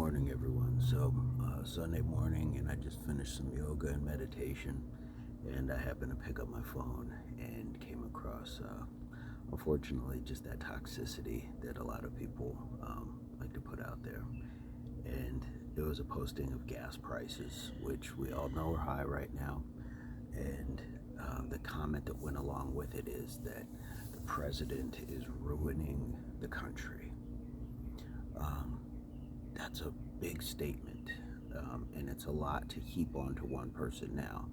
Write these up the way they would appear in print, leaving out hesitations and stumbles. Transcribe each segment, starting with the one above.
morning, everyone. Sunday morning, and I just finished some yoga and meditation, and I happened to pick up my phone and came across, unfortunately, just that toxicity that a lot of people like to put out there. And it was a posting of gas prices, which we all know are high right now. And the comment that went along with it is that the president is ruining the country. That's a big statement, and it's a lot to heap onto one person now.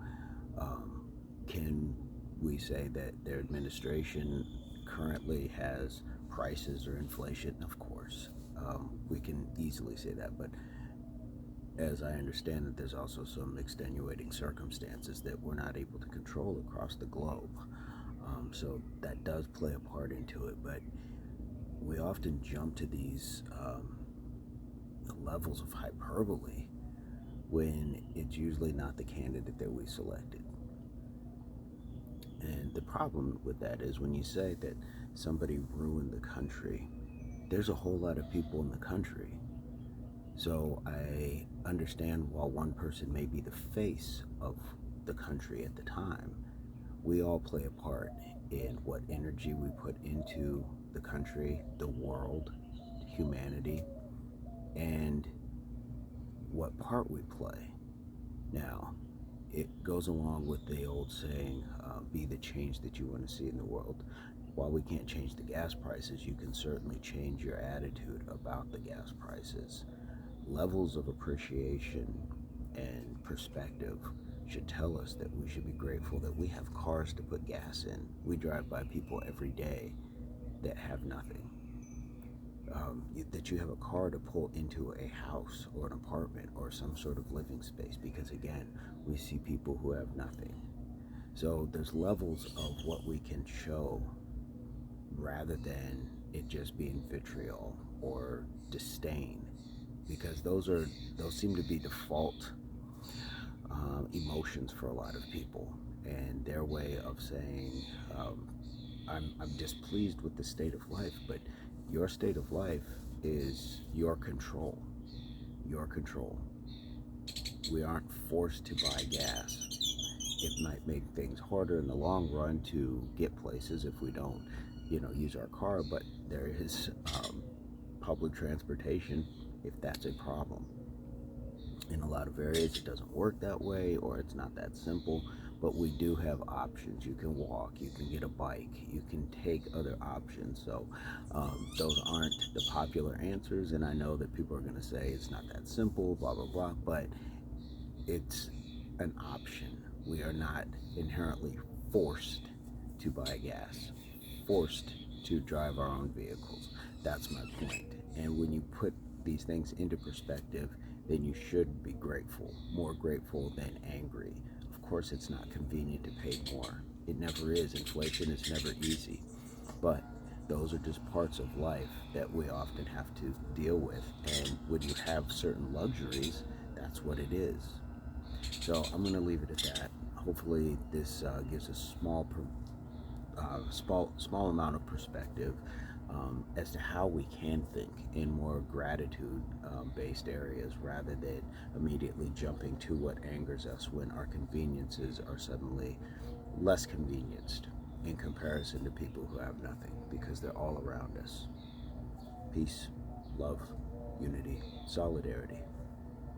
Can we say that their administration currently has prices or inflation? Of course, we can easily say that, but as I understand it, there's also some extenuating circumstances that we're not able to control across the globe. So that does play a part into it, but we often jump to these levels of hyperbole when it's usually not the candidate that we selected. And the problem with that is when you say that somebody ruined the country, there's a whole lot of people in the country. So I understand while one person may be the face of the country at the time, we all play a part in what energy we put into the country, the world, humanity, and what part we play. Now, it goes along with the old saying, be the change that you want to see in the world. While we can't change the gas prices, you can certainly change your attitude about the gas prices. Levels of appreciation and perspective should tell us that we should be grateful that we have cars to put gas in. We drive by people every day that have nothing. That you have a car to pull into a house or an apartment or some sort of living space, because again, we see people who have nothing. So there's levels of what we can show rather than it just being vitriol or disdain, because those seem to be default emotions for a lot of people, and their way of saying I'm displeased with the state of life. But your state of life is your control. Your control. We aren't forced to buy gas. It might make things harder in the long run to get places if we don't, use our car. But there is public transportation if that's a problem. In a lot of areas, it doesn't work that way, or it's not that simple. But we do have options. You can walk, you can get a bike, you can take other options. So those aren't the popular answers, and I know that people are going to say it's not that simple, blah, blah, blah, but it's an option. We are not inherently forced to buy gas, forced to drive our own vehicles. That's my point. And when you put these things into perspective, then you should be grateful, more grateful than angry. Of course, it's not convenient to pay more. It never is. Inflation is never easy. But those are just parts of life that we often have to deal with. And when you have certain luxuries, that's what it is. So I'm going to leave it at that. Hopefully, this gives a small amount of perspective as to how we can think in more gratitude-based areas, rather than immediately jumping to what angers us when our conveniences are suddenly less convenienced in comparison to people who have nothing, because they're all around us. Peace, love, unity, solidarity.